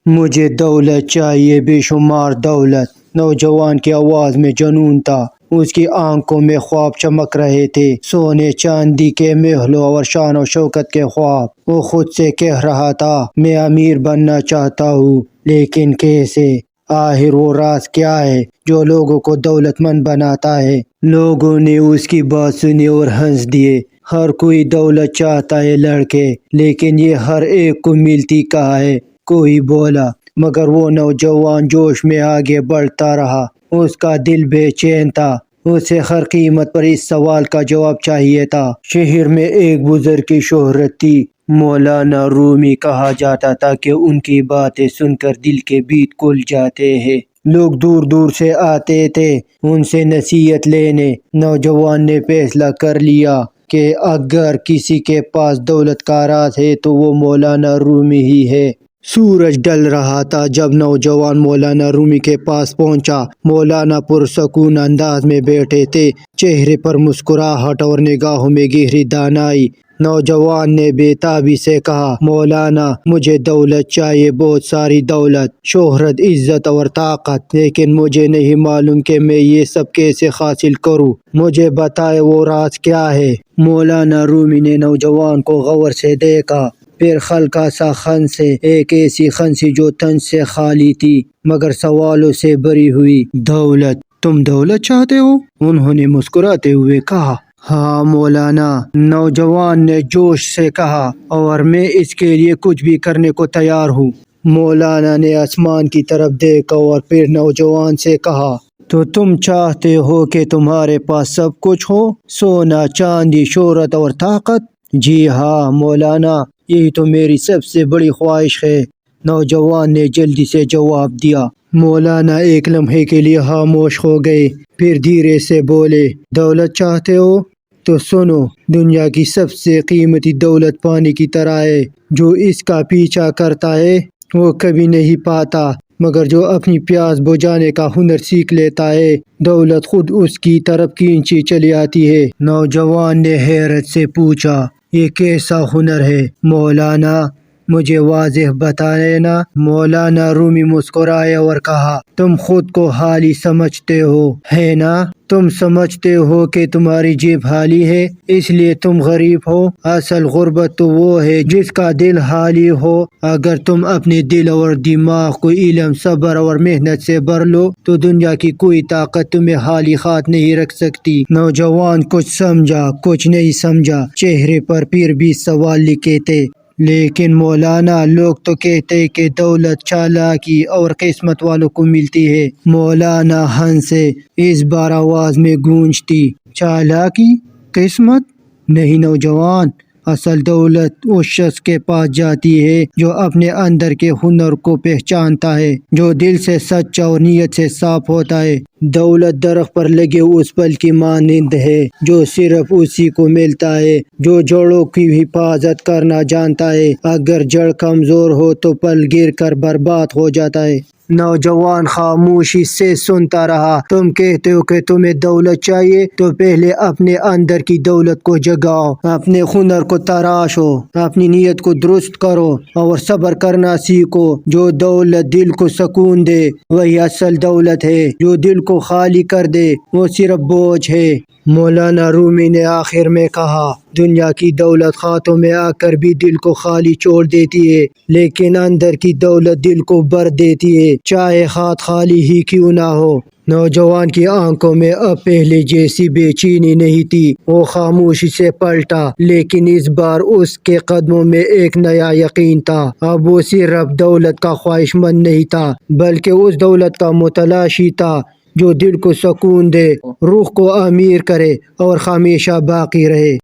مجھے دولت چاہیے، بے شمار دولت۔ نوجوان کی آواز میں جنون تھا، اس کی آنکھوں میں خواب چمک رہے تھے، سونے چاندی کے محلوں اور شان و شوکت کے خواب۔ وہ خود سے کہہ رہا تھا، میں امیر بننا چاہتا ہوں، لیکن کیسے؟ آخر وہ راز کیا ہے جو لوگوں کو دولت مند بناتا ہے؟ لوگوں نے اس کی بات سنی اور ہنس دیے۔ ہر کوئی دولت چاہتا ہے لڑکے، لیکن یہ ہر ایک کو ملتی کہاں ہے؟ کوئی بولا، مگر وہ نوجوان جوش میں آگے بڑھتا رہا۔ اس کا دل بے چین تھا، اسے ہر قیمت پر اس سوال کا جواب چاہیے تھا۔ شہر میں ایک بزرگ کی شہرت تھی، مولانا رومی کہا جاتا تھا کہ ان کی باتیں سن کر دل کے بھیت کھل جاتے ہیں۔ لوگ دور دور سے آتے تھے ان سے نصیحت لینے۔ نوجوان نے فیصلہ کر لیا کہ اگر کسی کے پاس دولت کا راز ہے تو وہ مولانا رومی ہی ہے۔ سورج ڈل رہا تھا جب نوجوان مولانا رومی کے پاس پہنچا۔ مولانا پرسکون انداز میں بیٹھے تھے، چہرے پر مسکراہٹ اور نگاہوں میں گہری دانائی۔ نوجوان نے بے تابی سے کہا، مولانا مجھے دولت چاہیے، بہت ساری دولت، شہرت، عزت اور طاقت، لیکن مجھے نہیں معلوم کہ میں یہ سب کیسے حاصل کروں۔ مجھے بتائے وہ راز کیا ہے؟ مولانا رومی نے نوجوان کو غور سے دیکھا، پھر ہلکا سا خنسے، ایک ایسی خنسی جو طنز سے خالی تھی مگر سوالوں سے بھری ہوئی۔ دولت؟ تم دولت چاہتے ہو؟ انہوں نے مسکراتے ہوئے کہا۔ ہاں مولانا، نوجوان نے جوش سے کہا، اور میں اس کے لیے کچھ بھی کرنے کو تیار ہوں۔ مولانا نے آسمان کی طرف دیکھا اور پھر نوجوان سے کہا، تو تم چاہتے ہو کہ تمہارے پاس سب کچھ ہو، سونا چاندی، شہرت اور طاقت؟ جی ہاں مولانا، یہی تو میری سب سے بڑی خواہش ہے، نوجوان نے جلدی سے جواب دیا۔ مولانا ایک لمحے کے لیے خاموش ہو گئے، پھر دھیرے سے بولے، دولت چاہتے ہو؟ تو سنو، دنیا کی سب سے قیمتی دولت پانی کی طرح ہے، جو اس کا پیچھا کرتا ہے وہ کبھی نہیں پاتا، مگر جو اپنی پیاس بجھانے کا ہنر سیکھ لیتا ہے، دولت خود اس کی طرف کھینچی چلی آتی ہے۔ نوجوان نے حیرت سے پوچھا، یہ کیسا ہنر ہے مولانا؟ مجھے واضح بتائے نا۔ مولانا رومی مسکرائے اور کہا، تم خود کو حالی سمجھتے ہو، ہے نا؟ تم سمجھتے ہو کہ تمہاری جیب خالی ہے، اس لیے تم غریب ہو۔ اصل غربت تو وہ ہے جس کا دل خالی ہو۔ اگر تم اپنے دل اور دماغ کو علم، صبر اور محنت سے بھر لو تو دنیا کی کوئی طاقت تمہیں خالی ہاتھ نہیں رکھ سکتی۔ نوجوان کچھ سمجھا، کچھ نہیں سمجھا، چہرے پر پھر بھی سوال لکھے تھے۔ لیکن مولانا، لوگ تو کہتے کہ دولت چالاکی اور قسمت والوں کو ملتی ہے۔ مولانا ہنسے، اس بار آواز میں گونج تھی، چالاکی؟ قسمت؟ نہیں نوجوان، اصل دولت اس شخص کے پاس جاتی ہے جو اپنے اندر کے ہنر کو پہچانتا ہے، جو دل سے سچا اور نیت سے صاف ہوتا ہے۔ دولت درخت پر لگے اس پھل کی مانند ہے جو صرف اسی کو ملتا ہے جو جڑوں کی حفاظت کرنا جانتا ہے۔ اگر جڑ کمزور ہو تو پھل گر کر برباد ہو جاتا ہے۔ نوجوان خاموشی سے سنتا رہا۔ تم کہتے ہو کہ تمہیں دولت چاہیے، تو پہلے اپنے اندر کی دولت کو جگاؤ، اپنے ہنر کو تراشو، اپنی نیت کو درست کرو اور صبر کرنا سیکھو۔ جو دولت دل کو سکون دے وہی اصل دولت ہے، جو دل کو خالی کر دے وہ صرف بوجھ ہے۔ مولانا رومی نے آخر میں کہا، دنیا کی دولت ہاتھوں میں آ کر بھی دل کو خالی چھوڑ دیتی ہے، لیکن اندر کی دولت دل کو بھر دیتی ہے، چاہے ہاتھ خالی ہی کیوں نہ ہو۔ نوجوان کی آنکھوں میں اب پہلے جیسی بے چینی نہیں تھی، وہ خاموشی سے پلٹا، لیکن اس بار اس کے قدموں میں ایک نیا یقین تھا۔ اب وہ صرف دولت کا خواہش مند نہیں تھا، بلکہ اس دولت کا متلاشی تھا جو دل کو سکون دے، روح کو امیر کرے اور ہمیشہ باقی رہے۔